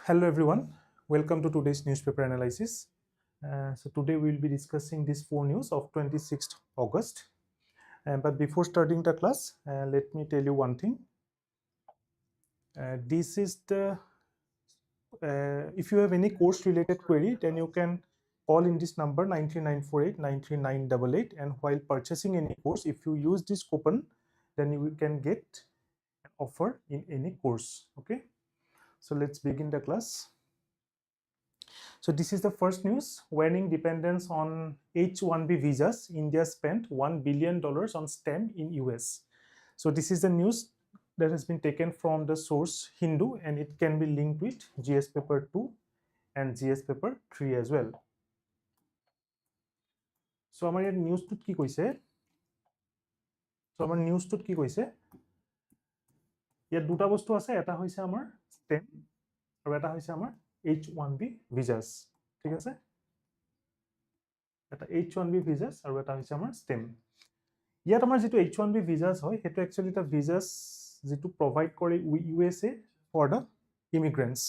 Hello everyone, welcome to today's newspaper analysis. So today we will be discussing this 4 news of 26th August. But before starting the class, let me tell you one thing. This is the, if you have any course related query, then you can call in this number 93948 93988, and while purchasing any course, if you use this coupon, then you can get an offer in any course. Okay, so let's begin the class. So this is the first news. Waning dependence on H-1B visas, India spent $1 billion on STEM in US. So this is the news that has been taken from the source Hindu, and it can be linked with GS paper 2 and GS paper 3 as well. So আমাৰ ইয়াত নিউজটোত কি কৈছে? So আমাৰ নিউজটোত কি কৈছে? ইয়াত দুটা বস্তু আছে, এটা হৈছে আমাৰ STEM আৰু এটা হৈছে আমাৰ H-1B visas. ঠিক আছে, এটা H-1B visas আৰু এটা হৈছে আমাৰ STEM. ইয়াত আমাৰ যেটো H-1B visas হয়, হেতু actually এটা visas যেটো provide কৰে USA for the immigrants.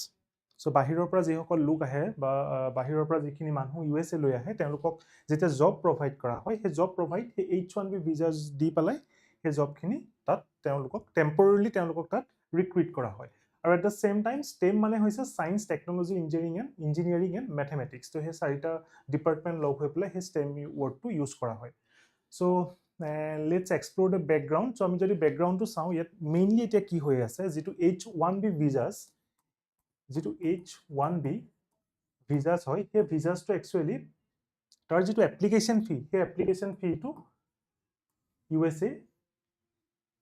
So বাহিৰৰ পৰা যিসকল লোক আহে বা বাহিৰৰ পৰা যিখিনি মানুহ USA লৈ আহে, তেওঁলোকক যেতিয়া জব provide কৰা হয়, সেই জব provide সেই H-1B visas দি পেলাই সেই জবখিনি তাত তেওঁলোকক temporarily তেওঁলোকক তাত recruit কৰা হয়. আৰু at the same time STEM মানে হৈছে science, technology, engineering and mathematics. তো সেই চাৰিটা ডিপাৰ্টমেন্ট লগ হৈ পেলাই সেই STEM wordটো ইউজ কৰা হয়. So let's explore the background. So আমি যদি backgroundটো চাওঁ, ইয়াত mainly এতিয়া কি হৈ আছে, যেটো H-1B visas, যেটো H-1B visas হয়, সেই visasটো actually তাৰ যেটো application fee, সেই application fee টো USA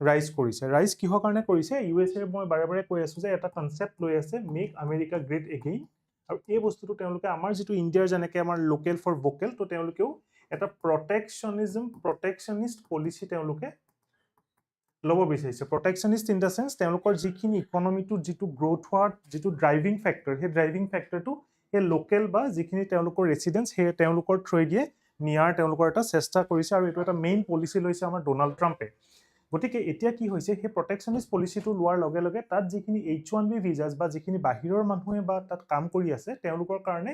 ৰাইজ কৰিছে. ৰাইজ কিহৰ কাৰণে কৰিছে? USA মই বাৰে বাৰে কৈ আছো যে এটা কনসেপ্ট লৈ আছে, মেক আমেৰিকা গ্ৰেট এগেইন, আৰু এই বস্তুটো তেওঁলোকে আমাৰ যেটো ইণ্ডিয়াৰ যেনেকৈ আমাৰ লোকেল ফৰ ভোকেল, তো তেওঁলোকেও এটা প্ৰটেকশনিষ্ট পলিসি তেওঁলোকে লব বিচাৰিছে. প্ৰটেকশনিষ্ট ইন দা সেন্স তেওঁলোকৰ যিখিনি ইকনমিটো যেটো গ্ৰোথ হোৱাৰ যেটো ড্ৰাইভিং ফেক্টৰ, সেই ড্ৰাইভিং ফেক্টৰটো এই লোকেল বা যিখিনি তেওঁলোকৰ ৰেসিডেন্স সেই তেওঁলোকৰ থ্ৰু দিয়ে নিয়াৰ তেওঁলোকৰ এটা চেষ্টা কৰিছে, আৰু এটো এটা মেইন পলিসি লৈছে আমাৰ ডোনাল্ড ট্ৰাম্পে. গতিকে এতিয়া কি হৈছে, সেই প্ৰটেকশনিষ্ট পলিসিটো লোৱাৰ লগে লগে তাত যিখিনি H-1B visas বা যিখিনি বাহিৰৰ মানুহে বা তাত কাম কৰি আছে, তেওঁলোকৰ কাৰণে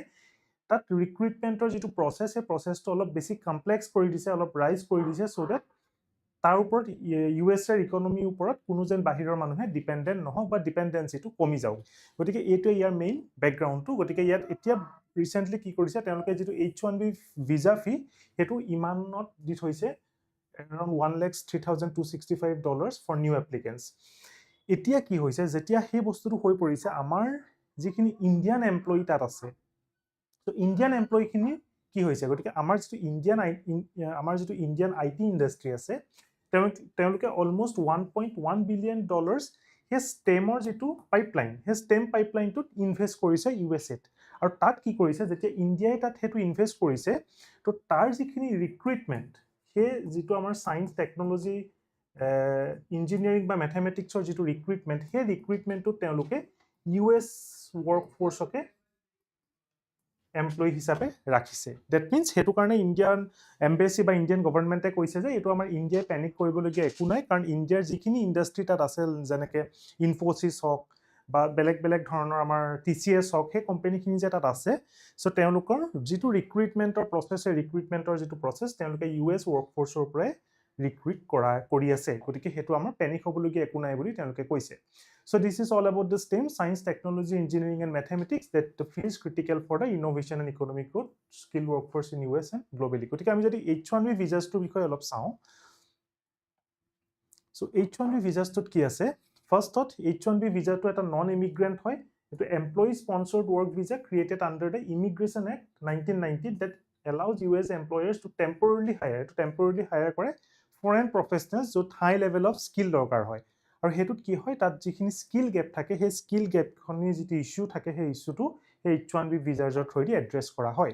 তাত ৰিক্ৰুটমেন্টৰ যেটো প্ৰসেস, সেই প্ৰসেসটো অলপ বেছি কমপ্লেক্স কৰি দিছে, অলপ ৰাইজ কৰি দিছে, সো দ্যাট তাৰ ওপৰত ইউএছএৰ ইকনমিৰ ওপৰত কোনো যেন বাহিৰৰ মানুহে ডিপেন্ডেন্ট নহওক বা ডিপেন্ডেন্সিটো কমি যাওক. গতিকে এইটো ইয়াৰ মেইন বেকগ্ৰাউণ্ডটো. গতিকে ইয়াত এতিয়া ৰিসেন্টলি কি কৰিছে, তেওঁলোকে যেটো H-1B ভিসা ফি হেতু ইমানত দি থৈছে around $1,03,265 for new applicants. এতিয়া কি হৈছে, যেতিয়া সেই বস্তুটো হৈ পৰিছে, আমাৰ যিখিনি ইণ্ডিয়ান এমপ্লয়ি তাত আছে, তো ইণ্ডিয়ান এমপ্লয়িখিনি কি হৈছে, গতিকে আমাৰ যেটো ইণ্ডিয়ান আইটি ইণ্ডাষ্ট্ৰি আছে, তেওঁলোকে অলমোস্ট $1.1 বিলিয়ন সেই স্টেমৰ যেটো পাইপলাইন, সেই স্টেম পাইপলাইনটোত ইনভেষ্ট কৰিছে ইউএছএত. আৰু তাত কি কৰিছে, যেতিয়া ইণ্ডিয়াই তাত হেতু ইনভেষ্ট কৰিছে, তো তাৰ যিখিনি ৰিক্ৰুটমেন্ট, সেই যেটো আমাৰ সায়েন্স, টেকনলজি, ইঞ্জিনিয়াৰিং বা ম্যাথমেটিক্সৰ যেটো ৰিক্ৰুটমেন্ট, সেই ৰিক্ৰুটমেন্টটো তেওঁলোকে ইউএছ ওয়াৰ্ক ফোৰ্সকে এমপ্লয়ি হিচাপে ৰাখিছে. দ্যাট মিন্স হেতু কাৰণে ইণ্ডিয়ান এম্বেসি বা ইণ্ডিয়ান গভৰ্ণমেণ্টে কৈছে যে এইটো আমাৰ ইণ্ডিয়াই পেনিক কৰিবলগীয়া একো নাই, কাৰণ ইণ্ডিয়াৰ যিখিনি ইণ্ডাষ্ট্ৰি তাত আছে, যেনেকৈ ইনফোসিস হওক বা বেলেগ বেলেগ ধৰণৰ আমাৰ TCS হওক, সেই কোম্পানীখিনি যে তাত আছে, সো তেওঁলোকৰ যেটো ৰিক্ৰুটমেন্টৰ প্ৰসেস, ৰিক্ৰুটমেন্টৰ যেটো প্ৰসেস তেওঁলোকে ইউএছ ওয়াৰ্ক ফোৰ্সৰ পৰাই ৰিক্ৰুট কৰি আছে. গতিকে হেতু আমাৰ পেনিক হ'বলগীয়া একো নাই বুলি তেওঁলোকে কৈছে. So this is all about the STEM, science, technology, engineering and mathematics, that the field is critical for the innovation and economic growth, skilled workforce in US and globally. গতিকে আমি যদি H-1B visas টো বিষয়ে অলপ চাওঁ, so H-1B visas টোত কি আছে, ফাৰ্ষ্টত H-1B visa টো এটা নন ইমিগ্ৰেন্ট হয়, এটো employee sponsored work visa created under the immigration act 1990 that allows US employers to temporarily hire কৰে foreign professionals য'ত হাই লেভেল অফ স্কিল দৰকাৰ হয়. আৰু হেতুত কি হয়, তাত যিখিনি স্কিল গেপ থাকে, সেই স্কিল গেপখনি যেটো ইস্যু থাকে, সেই ইস্যুটো সেই H-1B ভিসাৰ থ্ৰুদি এড্ৰেছ কৰা হয়.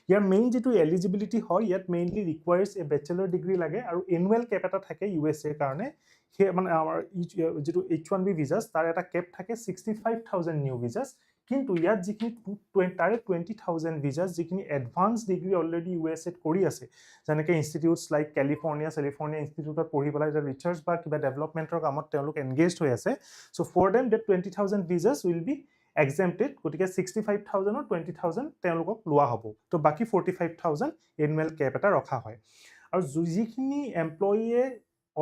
ইয়াৰ মেইন যেটো এলিজিবিলিটি হয়, ইয়াত মেইনলি ৰিকুৱায়াৰ্ছ এ বেচেলৰ ডিগ্ৰী লাগে, আৰু এনুৱেল কেপ এটা থাকে ইউএছএৰ কাৰণে. সেই মানে আমাৰ যেটো H-1B ভিসাস, তাৰ এটা কেপ থাকে 65,000 নিউ ভিসাস, কিন্তু ইয়াত যিখিনি 20,000 ভিসাস যিখিনি এডভান্স ডিগ্ৰী অলৰেডি ইউএছএত কৰি আছে, যেনেকৈ ইনষ্টিটিউটছ লাইক কেলিফৰ্নিয়া ইনষ্টিটিউটত পঢ়ি পেলাই ৰিচাৰ্চ বা কিবা ডেভেলপমেণ্টৰ কামত তেওঁলোক এনগেজড হৈ আছে. So for them that 20,000 visas will be exempted গতিকে 65000 or 20000 তেওঁলোকক লোৱা হ'ব তো বাকি 45000 annual cap এটা ৰখা হয় আৰু যিখিনি এমপ্লয়িয়ে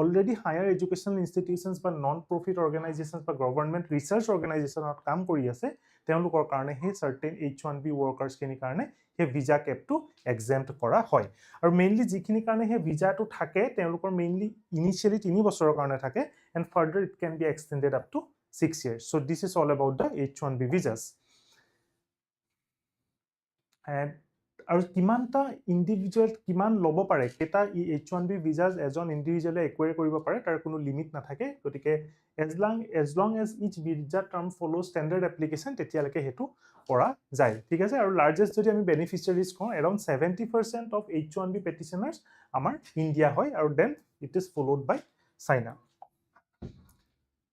already higher educational institutions বা non profit organizations বা government research organizationত কাম কৰি আছে তেওঁলোকৰ কাৰণে হে certain H1B workers খিনি কাৰণে হে visa cap টো exempt কৰা হয় আৰু mainly যিখিনি কাৰণে হে visa টো থাকে তেওঁলোকৰ mainly initially 3 বছৰৰ কাৰণে থাকে and further it can be extended up to 6 years so this is all about the H1B visas and আৰু কিমানটা ইন্ডিভিজুৱেল কিমান লব পাৰে কেটা H1B visas এজন ইন্ডিভিজুৱেলে একুয়াৰ কৰিব পাৰে তাৰ কোনো লিমিট নাথাকে গতিকে as long as each visa term follows standard application তেতিয়ালৈকে হেতু কৰা যায় ঠিক আছে আৰু লাৰ্জেষ্ট যদি আমি বেনিফিচিয়াৰিজ কওঁ around 70% of H1B petitioners আমাৰ ইন্ডিয়া হয় আৰু then it is followed by China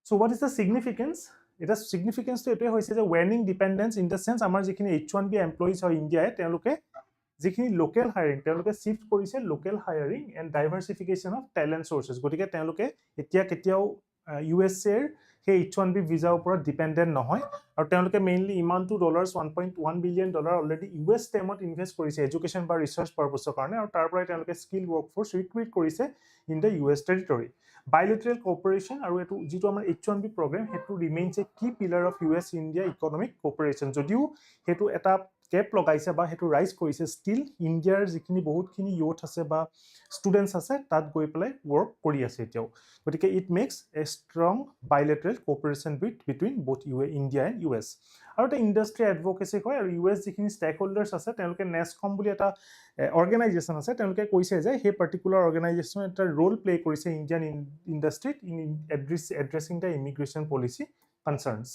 so what is the significance এটা significance to এটোই হৈছে যে waning dependence in the sense আমাৰ যিখিনি H1B employees হয় ইন্ডিয়ায় তেওঁলোকে যিখিনি লোকেল হায়াৰিং তেওঁলোকে শিফট কৰিছে local hiring and diversification of talent sources গতিকে তেওঁলোকে এতিয়া কেতিয়াও USA এৰ সেই H1B ভিসা ওপৰত ডিপেন্ডেন্ট নহয় আৰু তেওঁলোকে মেইনলি ইমানটো dollars 1.1 billion dollar already US টেমত ইনভেস্ট কৰিছে এডুকেশন বা ৰিসাৰ্চ পাৰপসৰ কাৰণে আৰু তাৰ পৰাই তেওঁলোকে স্কিল ওয়াৰ্কফোৰ্স ৰিক্ৰুইট কৰিছে in the US territory bilateral cooperation আৰু এটো যেটো আমাৰ H1B program হেতু remains a key pillar of US India economic cooperation যদিও হেতু এটা কেপ লগাইছে বা হেতু রাইজ কৰিছে স্টিল ইন্ডিয়াৰ যিখিনি বহুতখিনি ইউথ আছে বা ষ্টুডেন্টস আছে তাত গৈ পেলাই ওয়ার্ক কৰি আছে এতিয়াও গতিকে it makes A strong bilateral cooperation between both India and US আৰু এটা ইন্ডাষ্ট্ৰি এডভোকেসি হয় আৰু US যিখিনি ষ্টেক হোল্ডাৰ্স আছে তেওঁলোকে নেসকম বুলি এটা অৰ্গানাইজেচন আছে তেওঁলোকে কৈছে যে হে পাৰ্টিকুলাৰ অৰ্গানাইজেচন এটা ৰোল প্লে কৰিছে ইন্ডিয়ান ইন্ডাষ্ট্ৰিত in addressing the immigration policy concerns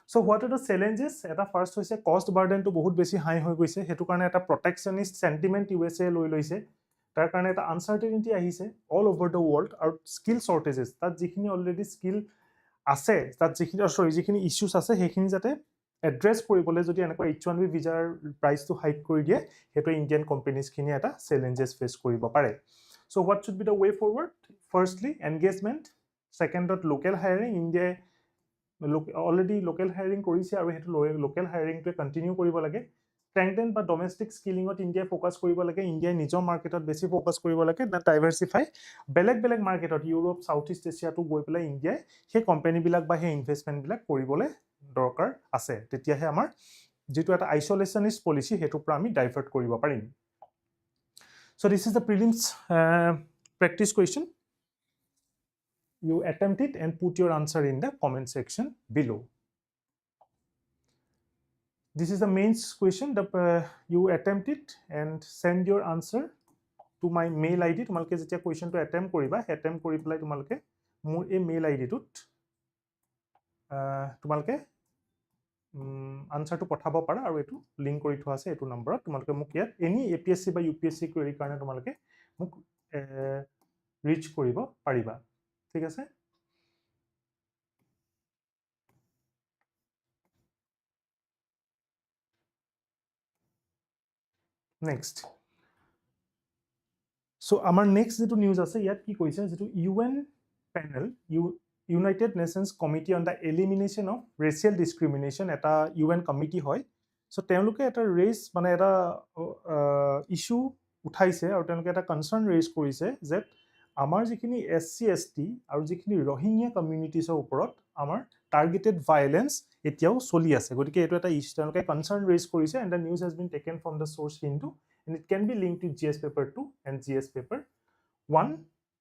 So what are the challenges? Eta first hoise cost burden to bahut beshi high hoi goise hetu karone eta protectionist sentiment USA loi loise tar karone eta uncertainty ahise all over the world or skill shortages tat jikhini already skill ase tat jikhini issues ase hekhini jate address koribole jodi enako H1B visa price to hike kori die hetu Indian companies khini eta challenges face koribo pare so what should be the way forward firstly engagement second local hiring India already local hiring কৰিছে আৰু হেতু local hiring to continue কৰিব লাগে strengthen বা domestic skilling ত India focus কৰিব লাগে India নিজৰ মাৰ্কেটত বেছি ফোকাস কৰিব লাগে না ডাইভাৰসিফাই বেলেগ মাৰ্কেটত ইউৰোপ সাউথ ইষ্ট এছিয়া তো গৈ পেলাই ইন্ডিয়াই সেই কোম্পানী বিলাক বা সেই ইনভেষ্টমেন্ট বিলাক কৰিবলে দৰকাৰ আছে তেতিয়াহে আমাৰ যেটো এটা আইসোলেশনিষ্ট পলিসি হেতু পৰা আমি ডাইভাৰ্ট কৰিব পাৰিম so this is the prelims practice question you attempt it and put your answer in the comment section below this is the mains question that you attempt it and send your answer to my mail id tumalke jetia question to attempt kori pelai tumalke mur e mail id tut tumalke answer to pathabo para aru etu link kori thua ase etu number tumalke muk yat any APSC ba UPSC query karone tumalke muk reach koribo pariba ঠিক আছে next so আমাৰ next যেটো news আছে ইয়াত কি কৈছে যেটো UN panel United Nations committee on the elimination of racial discrimination এটা UN কমিটি হয় সো তেওঁলোকে এটা ৰেজ মানে এটা ইস্যু উঠাইছে আৰু তেওঁলোকে এটা কনসাৰ্ন ৰেজ কৰিছে যে আমাৰ যিখিনি SC ST আৰু যিখিনি Rohingya communities ওপৰত আমাৰ targeted violence এতিয়াও চলি আছে গতিকে এটো এটা ইস্যু তেওঁলোকে কনসাৰ্ন ৰেজ কৰিছে and the news has been taken from the source Hindu and it can be linked to GS paper 2 and GS paper 1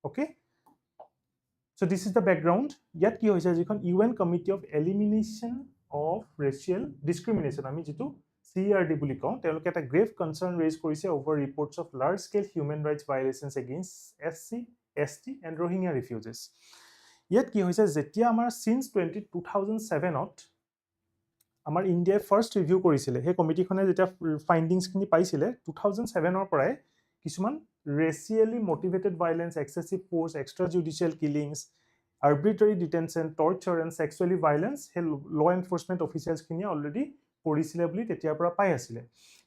okay so this is the background yat ki hoise jikhon UN committee of elimination of racial discrimination ami jitu CRD বুলি কওঁ তেওঁলোকে এটা grave concern raise কৰিছে over reports of large scale human rights violations against SC ST and Rohingya refugees yet ki hoise jetia amar since 2007 ot amar India first review korisile he committee khone jetia findings khini paisile 2007 or parai kisuman racially motivated violence excessive force extrajudicial killings arbitrary detention torture and sexually violence he law enforcement officials khini already কৰিছিলে বুলি তেতিয়াৰ পৰা পাই আছিল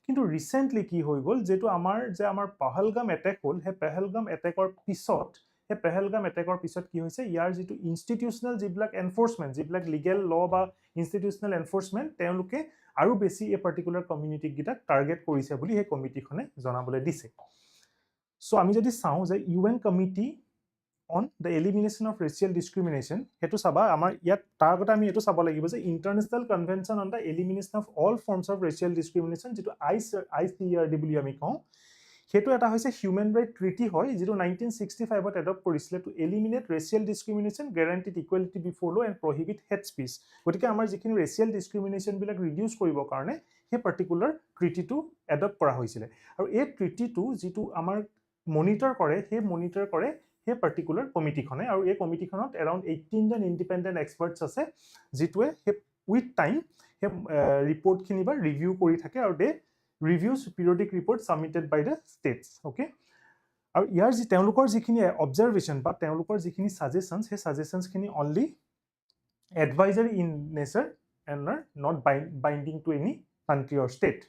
কিন্তু recently কি হৈ গল যেটো আমাৰ পাহালগাম এটেক হল হে পাহালগাম এটেকৰ পিছত হে পেহেলগাম এটেকৰ পিছত কি হৈছে ইয়াৰ যেটো ইনষ্টিটিউশনাল যিবিলাক এনফোৰ্সমেন্ট যিবিলাক লিগেল ল বা ইনষ্টিটিউশনাল এনফোৰ্সমেন্ট তেওঁলোকে আৰু বেছি এই পাৰ্টিকুলাৰ কমিউনিটি গিটা টাৰ্গেট কৰিছে বুলি হে কমিটিখনে জনাবলৈ দিছে সো আমি যদি চাও যে UN committee on the elimination of racial discrimination hetu saba amar yat tar agota ami etu sabo lagibo je international convention on the elimination of all forms of racial discrimination jitu ICRD buli ami kau hetu eta hoise human right treaty hoy jitu 1965 ot adopt korisile to eliminate racial discrimination guaranteed equality before law and prohibit hate speech gotike amar jikhini racial discrimination bilak reduce koribo karone he particular treaty to adopt kora hoisile aru ei treaty to jitu amar monitor kore hey particular committee khone aru ei committee khonot around 18 John independent experts আছে जितुए हे with time hey report khini ba review kori thake aru they reviews periodic report submitted by the states okay aru yar ji teolukor jikhini observation ba teolukor jikhini suggestions he suggestions khini only advisory in nature and are not binding to any country or state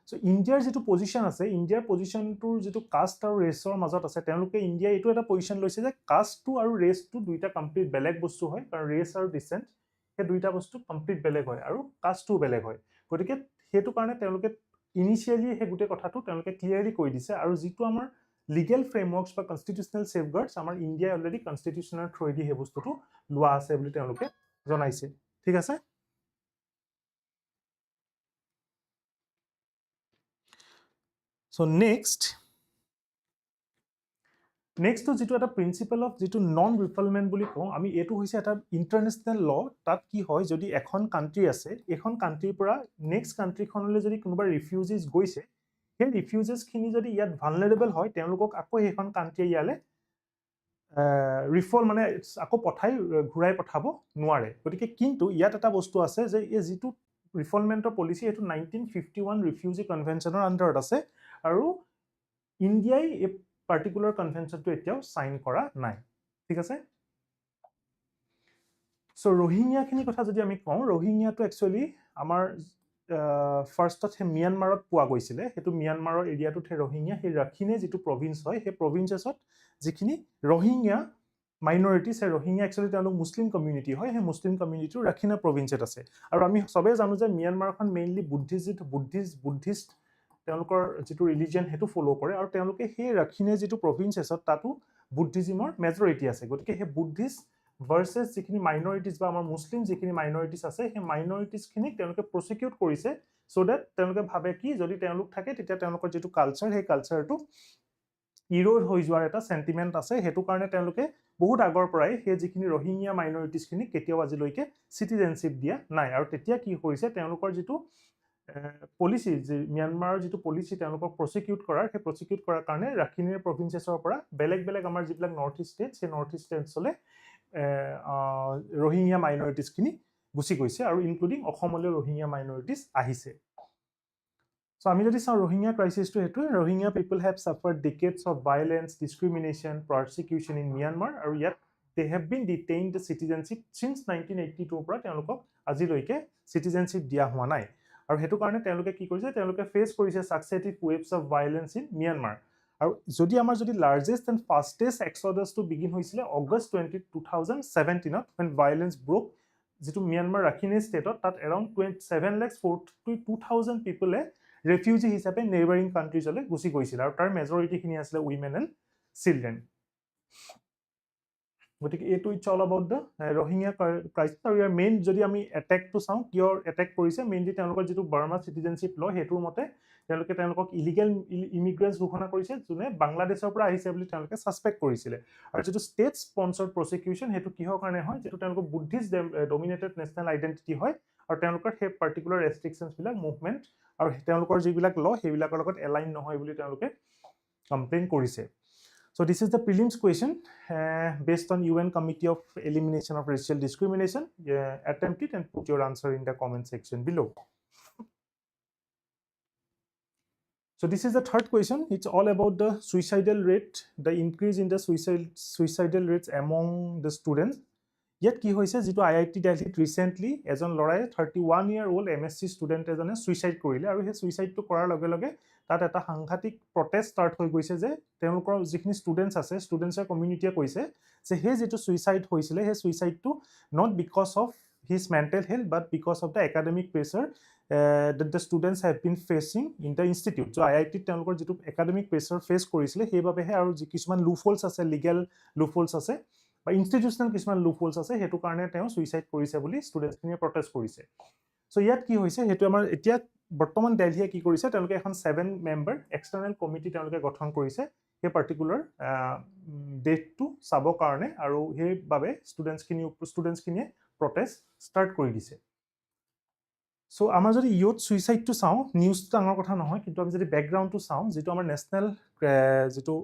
So India's যেটো position আছে ইন্ডিয়াৰ পজিশনটোৰ যেটো caste আৰু ৰেছৰ মাজত আছে তেওঁলোকে India এটো এটা position লৈছে যে কাষ্টটো আৰু ৰেছটো দুইটা কমপ্লিট বেলেগ বস্তু হয় কাৰণ ৰেছ আৰু ডিসেন্ট এই দুইটা বস্তু কমপ্লিট বেলেগ হয় আৰু কাষ্টটো বেলেগ হয় গতিকে হেতু কাৰণে তেওঁলোকে ইনিশিয়ালি হে গুটে কথাটো তেওঁলোকে ক্লিয়াৰলি কৈ দিছে আৰু যেটো আমাৰ লিগেল ফ্ৰেমৱৰ্কস বা কনস্টিটিউশনাল সেফগাৰ্ডস আমাৰ ইন্ডিয়া অলৰেডি কনস্টিটিউশনাল থ্ৰইদি হে বস্তুটো লোৱা আছে বুলি তেওঁলোকে জনাইছে ঠিক আছে So next to jitu eta principle of jitu non refoulement boli ko ami etu hoise eta international law tat ki hoy jodi ekhon country ase ekhon country pura next country khonole jodi kunuba refugees goise he refugees khini jodi yat vulnerable hoy teolukok akko ekhon country yale refoulement mane akko pothai ghurai pothabo nuare gotike kintu yat eta bostu ase je e jitu refoulement policy etu 1951 refugee convention under ase আৰু ইন্ডিয়াই এই particular কনভেনচনটো এতিয়াও sign কৰা নাই ঠিক আছে so Rohingya খিনি কথা যদি আমি কওঁ ৰোহিঙ্গাটো একচুয়ালি আমাৰ ফাৰ্ষ্টত হে মিয়ানমাৰত পোৱা গৈছিল হেতু মিয়ানমাৰৰ এৰিয়াটোত হে ৰোহিঙ্গা হে ৰাখিনে যেটো প্ৰভিন্স হয় হে প্ৰভিন্সছত যিখিনি ৰোহিঙ্গা মাইনৰিটিজ হে ৰোহিঙ্গা একচুয়ালি তেওঁলোক মুসলিম কমিউনিটি হয় হে মুসলিম কমিউনিটিৰ ৰাখিনা প্ৰভিন্সত আছে আৰু আমি সবে জানো যে মিয়ানমাৰখন মেইনলি বুদ্ধিষ্ট তেওঁলোকৰ যেটো ৰিলিজিয়ন হেতু ফলো কৰে আৰু তেওঁলোকে হে ৰাখিনে যেটো প্ৰভিন্স আছে তাতো বুদ্ধিজমৰ মেজৰিটি আছে গতিকে হে বুদ্ধিষ্ট ভাৰ্সেস যিখিনি মাইনৰিটিজ বা আমাৰ মুসলিম যিখিনি মাইনৰিটিজ আছে হে মাইনৰিটিজ খিনি তেওঁলোকে প্ৰসিকিউট কৰিছে সো দ্যাট তেওঁলোকে ভাবে কি যদি তেওঁলোক থাকে তেতিয়া তেওঁলোকৰ যেটো কালচাৰ হে কালচাৰটো ইৰোড হৈ যোৱাৰ এটা সেন্টিমেন্ট আছে হেতু কাৰণে তেওঁলোকে বহুত আগৰ পৰাই হে যিখিনি ৰোহিঙ্গা মাইনৰিটিজ খিনি কেতিয়াও আজিলৈকে সিটিজেনশিপ দিয়া নাই আৰু তেতিয়া কি কৰিছে তেওঁলোকৰ যেটো policy Myanmar jitu policy তেওঁলোকক prosecute কৰাৰ হে prosecute কৰাৰ কাৰণে ৰাখিনে provincesৰ পৰা বেলেগ আমাৰ যিবিলাক নৰ্থ ইষ্ট ষ্টেট সে নৰ্থ ইষ্ট ষ্টেটছলে ৰোহিঙ্গা মাইনৰিটিজ খিনি গুছি গৈছে আৰু ইনক্লুডিং অসমলৈ ৰোহিঙ্গা মাইনৰিটিজ আহিছে So আমি যদি চাও ৰোহিঙ্গা ক্ৰাইসিসটো হেতু Rohingya people have suffered decades of violence discrimination persecution in Myanmar আৰু ইয়াত they have been detained the citizenship since 1982 পৰা তেওঁলোকক আজিলৈকে citizenship দিয়া হোৱা নাই আৰু হেতু কাৰণে তেওঁলোকে কি কৰিছে তেওঁলোকে ফেস কৰিছে successive waves of violence in Myanmar আৰু যদি আমাৰ যদি largest and fastest Exodus to begin হৈছিল অগষ্ট 2017 ত when violence broke যেটো মিয়ানমাৰ ৰাখিনে ষ্টেটত তাত around 7,42,000 পিপলে ৰেফিউজি হিচাপে নেইবাৰিং কান্ট্ৰিজলে গুছি গৈছিল আৰু তাৰ মেজৰিটি খিনি আছিল উইমেন এণ্ড চিলড্ৰেন গতিকে এটো it's all about the Rohingya crisis আৰু ইয়াৰ মেইন যদি আমি অ্যাটাক টু চাও কিয়ৰ অ্যাটাক কৰিছে মেইনলি তেওঁলোকৰ যেটো বাৰ্মা সিটিজেনশিপ ল হেতুৰ মতে তেওঁলোকক ইলিগেল ইমিগ্ৰেন্টস ঘোষণা কৰিছে যোনে বাংলাদেশৰ পৰা আহিছে বুলি তেওঁলোকে সাসপেক্ট কৰিছিল আৰু যেটো ষ্টেট স্পন্সৰ্ড প্ৰসিকিউশন হেতু কিহৰ কাৰণে হয় যেটো তেওঁলোকৰ বুদ্ধিষ্ট ডমিনেটেড নেশনাল আইডেন্টিটি হয় আৰু তেওঁলোকৰ হে পাৰ্টিকুলাৰ ৰেষ্ট্ৰিকশনস বিলাক মুভমেন্ট আৰু তেওঁলোকৰ যিবিলাক ল হেবিলাকৰ লগত এলাইন নহয় বুলি তেওঁলোকে কমপ্লেইন কৰিছে So this is the prelims question based on UN Committee of Elimination of Racial Discrimination. Attempt it and put your answer in the comment section below. So this is the third question. It's all about the suicidal rate, the increase in the suicidal rates among the students. Yet ki hoise jitu IIT Delhi recently ejon lorai 31-year-old MSc student ejone suicide korile aru he suicide to korar loge loge তাত এটা সাংঘাতিক protest start হৈ গৈছে যে তেওঁলোকৰ যিখিনি students আছে ষ্টুডেণ্টছৰ কমিউনিটিয়ে কৈছে যে সেই যিটো ছুইচাইড হৈছিলে সেই ছুইচাইডটো not because of his mental health but because of the academic pressure that the students have been facing in the institute. So IIT তেওঁলোকৰ যিটো একাডেমিক প্ৰেছাৰ ফেচ কৰিছিলে সেইবাবেহে আৰু কিছুমান লুফলছ আছে লিগেল লুফলছ আছে বা ইনষ্টিটিউচনেল কিছুমান লুফলছ আছে সেইটো কাৰণে তেওঁ ছুইচাইড কৰিছে বুলি ষ্টুডেণ্টছখিনিয়ে প্ৰটেষ্ট কৰিছে চ' ইয়াত কি হৈছে সেইটো আমাৰ এতিয়া বৰ্তমান দিল্লীয়ে কি কৰিছে তেওঁলোকে এখন 7 মেম্বাৰ এক্সটাৰ্নেল কমিটি তেওঁলোকে গঠন কৰিছে সেই পাৰ্টিকুলাৰ ডেটটো চাবৰ কাৰণে আৰু সেইবাবে ষ্টুডেণ্টছখিনিয়ে প্ৰটেষ্ট ষ্টাৰ্ট কৰি দিছে চ' আমাৰ যদি ইয়থ ছুইচাইডটো চাওঁ নিউজটো ডাঙৰ কথা নহয় কিন্তু আমি যদি বেকগ্ৰাউণ্ডটো চাওঁ যিটো আমাৰ নেশ্যনেল যিটো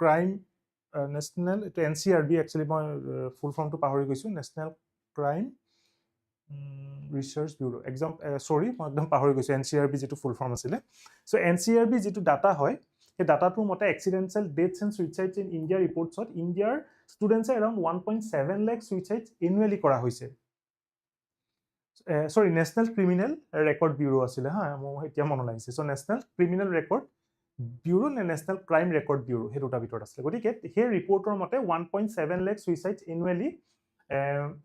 ক্ৰাইম নেশ্যনেল এইটো NCRB একচুৱেলি মই ফুল ফৰ্মটো পাহৰি গৈছোঁ নেশ্যনেল ক্ৰাইম ৰিচাৰ্চ ব্যুৰ মই একদম পাহৰি গৈছোঁ NCRB যিটো ফুল ফৰ্ম আছিলে চ' NCRB যিটো ডাটা হয় সেই ডাটাটোৰ মতে এক্সিডেণ্টেল ডেথছ এণ্ড ছুইচাইডছ ইন ইণ্ডিয়াৰ ৰিপৰ্টছত ইণ্ডিয়াৰ ষ্টুডেণ্টছে এৰাউণ্ড 1.7 লাখ ছুইচাইডছ এনুৱেলি কৰা হৈছে sorry national criminal record bureau আছিলে হা মোৰ এতিয়া মনত লাগিছে চ' নেশ্যনেল ক্ৰিমিনেল ৰেকৰ্ড ব্যুৰ নে নেশ্যনেল ক্ৰাইম ৰেকৰ্ড ব্যুৰ সেই দুটা ভিতৰত আছিলে গতিকে সেই ৰিপৰ্টৰ মতে 1.7 লাখ ছুইচাইডছ এনুৱেলি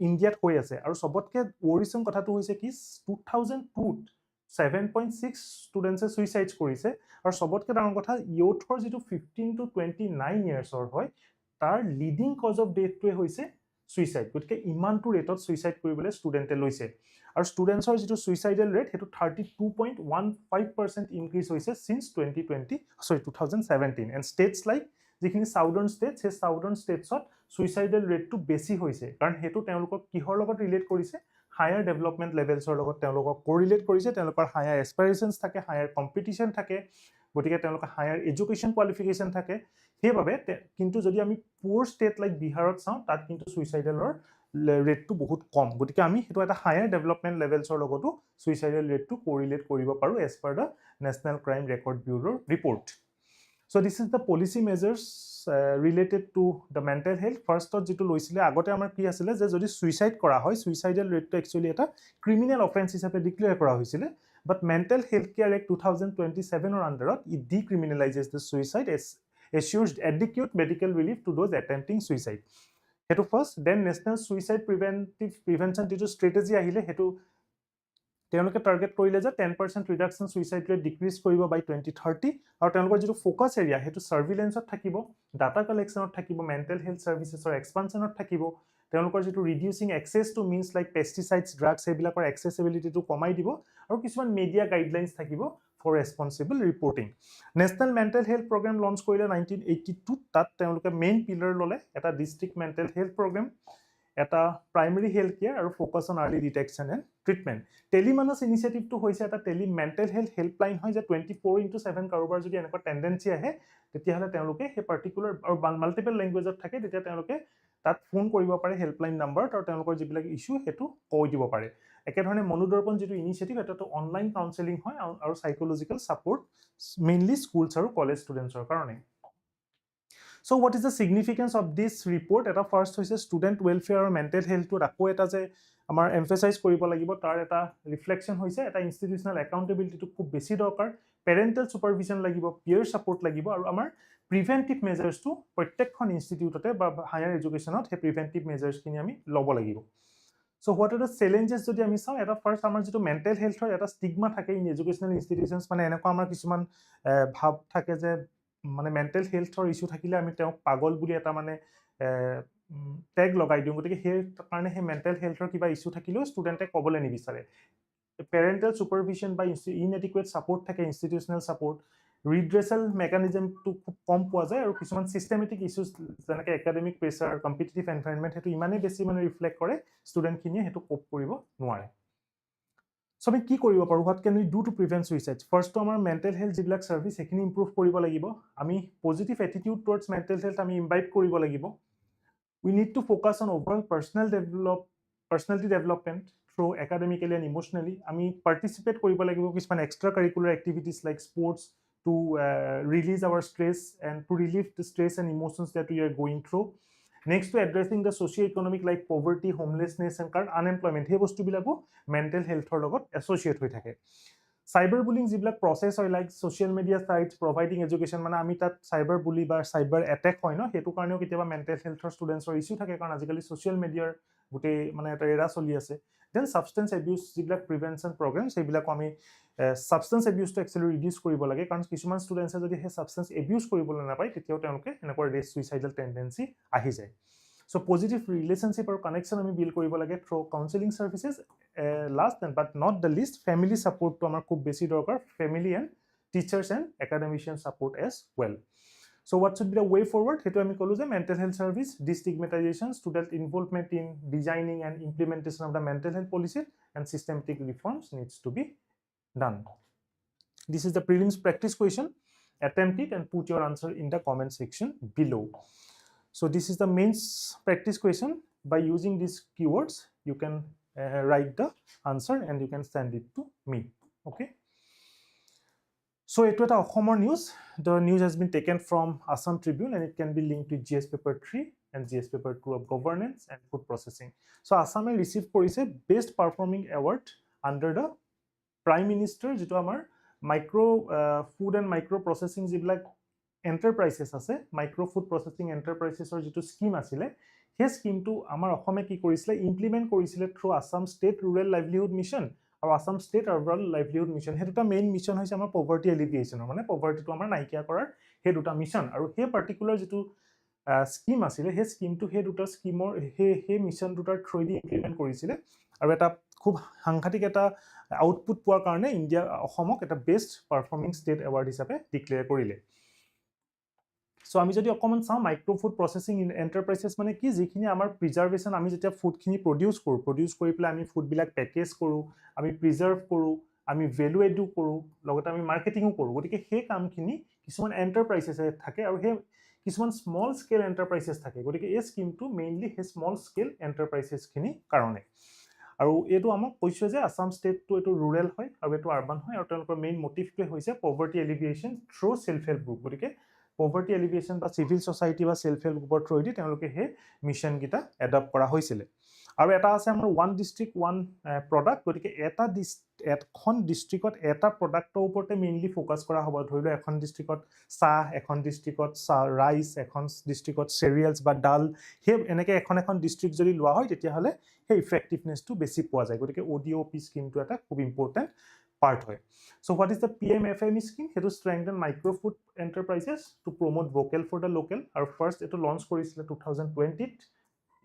ইণ্ডিয়াত হৈ আছে আৰু চবতকৈ ৱৰিছম কথাটো হৈছে কি 2002 7.6 ষ্টুডেণ্টছে ছুইচাইড কৰিছে আৰু চবতকৈ ডাঙৰ কথা ইয়থৰ যিটো 15 to 29 ইয়াৰ্ছৰ হয় তাৰ লিডিং কজ অফ ডেথটোৱে হৈছে ছুইচাইড গতিকে ইমানটো ৰেটত ছুইচাইড কৰিবলৈ ষ্টুডেণ্টে লৈছে আৰু ষ্টুডেণ্টছৰ যিটো ছুইচাইডেল ৰেট সেইটো 32.15% ইনক্ৰিজ হৈছে সিন্স 2017 এণ্ড ষ্টেটছ লাইক যিখিনি সাউদাৰ্ণ ষ্টেটছ সেই সাউদাৰ্ণ ষ্টেটছত ছুইচাইডেল ৰেটটো বেছি হৈছে কাৰণ সেইটো তেওঁলোকক কিহৰ লগত ৰিলেট কৰিছে হায়াৰ ডেভেলপমেণ্ট লেভেলছৰ লগত তেওঁলোকক কৰিলেট কৰিছে তেওঁলোকৰ হায়াৰ এছপাইৰেশ্যনছ থাকে হায়াৰ কম্পিটিশ্যন থাকে গতিকে তেওঁলোকৰ হায়াৰ এডুকেশ্যন কোৱালিফিকেশ্যন থাকে সেইবাবে কিন্তু যদি আমি পুৰ ষ্টেট লাইক বিহাৰত চাওঁ তাত কিন্তু ছুইচাইডেলৰ ৰেটটো বহুত কম গতিকে আমি সেইটো এটা হায়াৰ ডেভেলপমেণ্ট লেভেলছৰ লগতো ছুইচাইডেল ৰেটটো কৰিলেট কৰিব পাৰোঁ as per the national crime record ব্যুৰৰ report So this is the policy measures related to the mental health. First যেটো লৈছিলে আগতে আমাৰ কি আছিল যে যদি সুইসাইড কৰা হয় সুইসাইডেল ৰেটটো একচুয়ালি এটা ক্ৰিমিনেল অফেন্স হিচাপে ডিক্লেয়াৰ কৰা হৈছিল but mental health care act 2027 or আন্ডাৰত it decriminalizes the suicide as assures adequate medical relief to those attempting suicide. হেতু ফাৰ্স্ট দেন নেশনাল সুইসাইড প্ৰিভেনশন যেটো স্ট্ৰেটেজি আহিলে হেতু তেওঁলোকে টাৰ্গেট কৰিলে যে 10% ৰিডাকশন সুইসাইড ৰেট ডিক্ৰিজ কৰিব বাই 2030 আৰু তেওঁলোকৰ যেটো ফোকাস এৰিয়া হেতু সাৰ্ভিলেন্সত থাকিব ডাটা কালেকশনত থাকিব মেন্টেল হেলথ সাৰ্ভিসেছৰ এক্সপানশনত থাকিব তেওঁলোকৰ যেটো reducing access to means like pesticides drugs এবিলাকৰ এক্সেসিবিলিটিটো কমাই দিব আৰু কিছুমান মিডিয়া গাইডলাইনছ থাকিব for responsible reporting national mental health programme launch কৰিলে 1982 তাত তেওঁলোকে মেইন পিলাৰ ললে এটা ডিস্ট্ৰিক্ট মেন্টেল হেলথ প্ৰগ্ৰাম এটা প্ৰাইমাৰী হেলথ কেয়াৰ আৰু focus on early detection and treatment টেলিমানছ ইনিচিয়েটিভটো হৈছে এটা টেলি মেন্টেল হেলথ হেল্পলাইন হয় যে 24/7 কাৰোবাৰ যদি এনেকুৱা টেন্ডেন্সি আহে তেতিয়াহ'লে তেওঁলোকে সেই পাৰ্টিকুলাৰ আৰু মাল্টিপল লেংগুৱেজত থাকে তেতিয়া তেওঁলোকে তাত ফোন কৰিব পাৰে হেল্পলাইন নাম্বাৰত আৰু তেওঁলোকৰ যিবিলাক ইস্যু সেইটো কৈ দিব পাৰে একেধৰণে মনোদৰ্পণ যিটো ইনিচিয়েটিভ এটাটো অনলাইন কাউন্সেলিং হয় আৰু সাইকোলজিক্যাল সাপোৰ্ট মেইনলি স্কুলছ আৰু কলেজ ষ্টুডেণ্টছৰ কাৰণে So what is the significance of this report? Eta first hoise student welfare or mental health to akko eta je amar emphasize koribo lagibo tar eta reflection hoise eta institutional accountability to khub beshi dorkar parental supervision lagibo peer support lagibo aru amar preventive measures to prottekhon institute ote ba higher education ot he preventive measures kini ami lobo lagibo So what are the challenges jodi ami saw eta first amar jitu mental health or eta stigma thake in educational institutions mane enako amar kisuman bhab thake je মানে mental হেলথৰ issue থাকিলে আমি তেওঁ পাগল বুলি এটা মানে tag লগাই দিওঁ গতিকে সেই কাৰণে সেই মেন্টেল হেলথৰ কিবা ইস্যু থাকিলেও ষ্টুডেণ্টে ক'বলৈ নিবিচাৰে পেৰেণ্টেল ছুপাৰভিজন বা ইনএডিকুৱেট ছাপোৰ্ট থাকে ইনষ্টিটিউচনেল ছাপোৰ্ট ৰিড্ৰেচেল মেকানিজমটো খুব কম পোৱা যায় আৰু কিছুমান চিষ্টেমেটিক ইস্যুজ যেনেকৈ একাডেমিক প্ৰেছাৰ কম্পিটিটিভ এনভাইৰনমেণ্ট সেইটো ইমানেই বেছি মানে ৰিফ্লেক্ট কৰে ষ্টুডেণ্টখিনিয়ে সেইটো কোপ কৰিব নোৱাৰে So আমি কি কৰিব পাৰো what can we do to prevent suicide first to আমাৰ mental health যিবিলাক সাৰ্ভিস এখিনি ইমপ্ৰুভ কৰিব লাগিব আমি positive attitude towards mental health আমি ইনভাইট কৰিব লাগিব we need to focus on overall personality development through academically and emotionally আমি participate কৰিব লাগিব কিছুমান extra curricular activities like sports to release our stress and to relieve the stress and emotions that we are going through Next to addressing the socio-economic like poverty, homelessness and unemployment, he bostu bilago mental health or logot associate hoi thake. Cyber bullying যিবিলাক প্ৰসেছ হয় like social media sites providing education মানে আমি তাত cyber বুলি বা cyber attack হয় ন হেতু কাৰণেও কেতিয়াবা মেণ্টেল হেলথৰ ষ্টুডেণ্টছৰ ইস্যু থাকে কাৰণ আজিকালি সোশ্যাল মিডিয়াৰ গোটেই মানে এটা এৰা চলি আছে দেন সাবষ্টেন্স এবিউজ যিবিলাক প্ৰিভেনশ্যন প্ৰগ্ৰামছ সেইবিলাক আমি সাবষ্টেন্স এবিউজটো একচুৱেলি ৰিডিউচ কৰিব লাগে কাৰণ কিছুমান ষ্টুডেণ্টছে যদি সেই সাবষ্টেন্স এবিউজ কৰিবলৈ নাপায় তেতিয়াও তেওঁলোকে এনেকুৱা ৰেচ সুইচাইডাল টেন্ডেন্সি আহি যায় So positive relationship or connection আমি build কৰিব লাগে through counseling services. Last but not the least, family support to আমাৰ খুব বেছি দৰকাৰ family and teachers and academician support as well. So what should be the way forward? হেতু আমি কলো যে mental health service, destigmatization, student involvement in designing and implementation of the mental health policy and systematic reforms needs to be done. This is the prelims practice question. Attempt it and put your answer in the comment section below. So this is the mains practice question. By using these keywords, you can write the answer and you can send it to me. Okay. So it was a news. The news has been taken from Assam Tribune and it can be linked to GS paper 3 and GS paper 2 of governance and food processing. So Assam received best performing award under the Prime Minister jito amar micro food and micro processing jiblak enterprises আছে micro food processing এন্টাৰপ্ৰাইজেছৰ যেটো scheme আছিল হে স্কিমটো আমাৰ অসমে কি কৰিছিল implement কৰিছিল through Assam state rural livelihood mission আৰু Assam state urban livelihood mission হে দুটা মেইন মিশন হৈছে আমাৰ পভাৰ্টি এলিভিয়েশনৰ মানে পভাৰ্টিটো আমাৰ নাইকিয়া কৰাৰ হে দুটা মিশন আৰু হে পাৰ্টিকুলাৰ যেটো স্কিম আছিল হে স্কিমটো হে দুটা স্কিমৰ হে মিশন দুটাৰ থ্ৰুদি ইমপ্লিমেন্ট কৰিছিল আৰু এটা খুব সাংঘাতিক এটা আউটপুট পোৱাৰ কাৰণে ইণ্ডিয়া অসমক এটা বেষ্ট পাৰফৰ্মিং ষ্টেট এৱাৰ্ড হিচাপে ডিক্লেয়াৰ কৰিলে So আমি যদি অকমান চাও মাইক্ৰো ফুড প্ৰসেসিং এন্টাৰপ্ৰাইজেছ মানে কি যিখিনি আমাৰ প্ৰিজাৰ্ভেশন আমি যেতিয়া ফুড খিনি প্ৰডিউস কৰি পেলাই আমি ফুড বিলাক প্যাকেজ কৰো আমি প্ৰিজাৰ্ভ কৰো আমি ভ্যালু এডু কৰো লগতে আমি মাৰ্কেটিংও কৰো গতিকে সেই কামখিনি কিছুমান এন্টাৰপ্ৰাইজেছ থাকে আৰু সেই কিছুমান স্মল স্কেল এন্টাৰপ্ৰাইজেছ থাকে গতিকে এই স্কিমটো মেইনলি হে স্মল স্কেল এন্টাৰপ্ৰাইজেছ খিনি কাৰণে আৰু এটো আমাক কৈছে যে আসাম ষ্টেটটো এটো ৰুৰেল হয় আৰু এটো আৰবান হয় আৰু তেওঁলোকৰ মেইন মোটিভটো হৈছে poverty এলিভিয়েশন through self help group গতিকে পভাৰ্টি এলিভিয়েশন বা সিভিল সোসাইটি বা সেলফ হেল্প গ্ৰুপৰ থ্ৰুদি তেওঁলোকে হে মিশন গিটা এডপ্ট কৰা হৈছিল আৰু এটা আছে আমাৰ ওয়ান ডিস্ট্ৰিক্ট ওয়ান প্ৰডাক্ট গতিকে এখন ডিস্ট্ৰিক্টত এটা প্ৰডাক্টৰ ওপৰতে মেইনলি ফোকাস কৰা হ'ব ধৰিলো এখন ডিস্ট্ৰিক্টত চাহ এখন ডিস্ট্ৰিক্টত ৰাইস এখন ডিস্ট্ৰিক্টত চেৰিয়েলছ বা ডাল হে এনেকে এখন ডিস্ট্ৰিক্ট যদি লোৱা হয় তেতিয়া হলে হে ইফেক্টিভনেছটো বেছি পোৱা যায় গতিকে ODOP স্কিমটো এটা খুব important part hoy so what is the PMFME scheme to strengthen micro food enterprises to promote vocal for the local our first it launch korisile 2020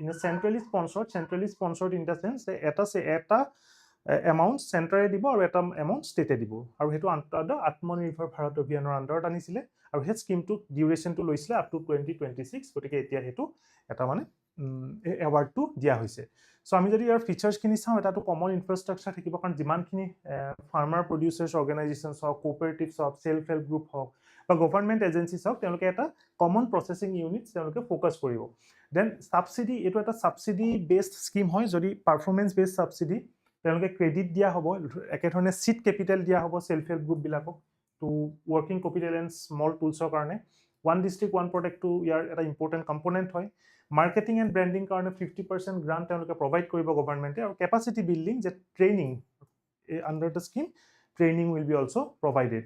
in a centrally sponsored in the sense eta amount centrally dibo aru eta amount state dibo aru hetu under atmanirbhar bharat abhiyanor under anisile aru he scheme to duration to loisile up to 2026 gotike etia hetu eta mane award to dia hoise so আমি যদি ইয়াৰ ফিচাৰ্স খিনি চাও এটা তো common infrastructure থাকিব কাৰণ যিমানখিনি farmer producers organisations of cooperatives of self help group হওক বা গভৰ্ণমেন্ট এজেন্সিজ হওক তেওঁলোকে এটা কমন প্ৰসেসিং ইউনিট তেওঁলোকে ফোকাস কৰিব দেন সাবসিডি এটো এটা সাবসিডি বেসড স্কিম হয় যদি পাৰফৰমেন্স বেসড সাবসিডি তেওঁলোকে ক্ৰেডিট দিয়া হ'ব একে ধৰণে সিট ক্যাপিটেল দিয়া হ'ব সেলফ হেল্প গ্ৰুপ বিলাকক to working capital and small টুলছৰ কাৰণে one district one product two year এটা ইম্পৰ্টেন্ট কম্পোনেন্ট হয় marketing and branding karone 50% grant তেওঁলোকে provide কৰিব গভৰ্ণমেন্টে আৰু capacity building যে training under the scheme training will be also provided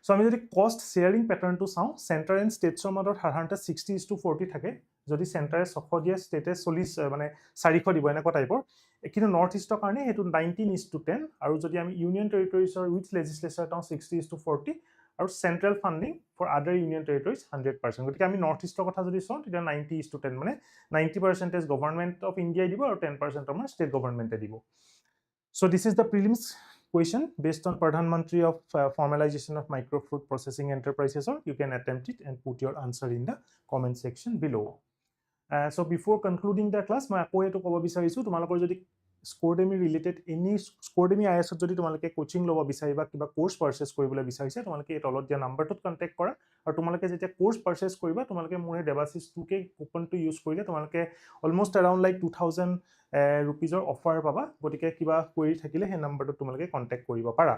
so আমি যদি cost sharing pattern to চাও center and states ৰ মাজত সাধাৰণতে 60:40 থাকে যদি চেণ্টাৰে 600 দিয়ে ষ্টেটে 40 মানে 400 দিব এনেকুৱা টাইপৰ কিন্তু নৰ্থ ইষ্টৰ কাৰণে হেতু 19:10 আৰু যদি আমি ইউনিয়ন টেৰিটৰিজৰ উইথ লেজিসলেচাৰ টাও 60:40 আৰু সেন্ট্ৰাল ফান্ডিং ফৰ আদাৰ ইউনিয়ন টেৰিটৰিজ 100% গতিকে আমি নৰ্থ ইষ্টৰ কথা যদি চাও তেতিয়া 90:10 মানে 90% গভৰ্ণমেন্ট অফ ইণ্ডিয়া দিব আৰু 10% আমাৰ ষ্টেট গভৰ্ণমেন্টে দিব so this is the prelims question based on Pradhan Mantri of formalization of micro food processing enterprises or you can attempt it and put your answer in the comment section below so before concluding the class মই আকৌ এটো ক'ব বিচাৰিছো তোমালোকৰ যদি Scordemy related any Scordemy IAS যদি তোমালোকে coaching লব বিচাৰিবা কিবা কোৰ্স পাৰচেজ কৰিবলৈ বিচাৰিছে তোমালোকে এই তলত দিয়া নাম্বাৰটোত কন্টাক্ট কৰা আৰু তোমালোকে যেতিয়া কোৰ্স পাৰচেজ কৰিবা তোমালোকে মোৰ Debasish 2K কুপনটো ইউজ কৰিলে তোমালোকে অলমোষ্ট around like 2000 rupeesৰ অফাৰ পাবা গতিকে কিবা কোৱেৰি থাকিলে সেই নাম্বাৰটোত তোমালোকে কন্টাক্ট কৰিব পাৰা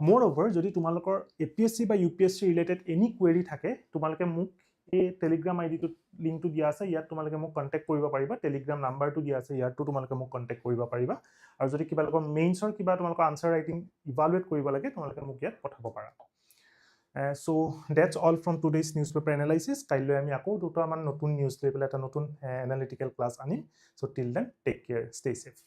moreover যদি তোমালোকৰ APSC বা UPSC related any query থাকে তোমালোকে মোক এই টেলিগ্ৰাম আইডিটো লিংকটো দিয়া আছে, ইয়াত তোমালোকে মোক কণ্টেক্ট কৰিব পাৰিবা। টেলিগ্ৰাম নাম্বাৰটো দিয়া আছে, ইয়াতো তোমালোকে মোক কণ্টেক্ট কৰিব পাৰিবা। আৰু যদি কিবা মেইনছৰ কিবা তোমালোকৰ আনচাৰ ৰাইটিং ইভালুৱেট কৰিব লাগে, তোমালোকে মোক ইয়াত পঠাব পাৰা। So that's all from today's newspaper analysis. কাইলৈ আমি আকৌ দুটামান নতুন নিউজ লৈ পেলাই এটা নতুন analytical class আনিম। So till then, take care, stay safe.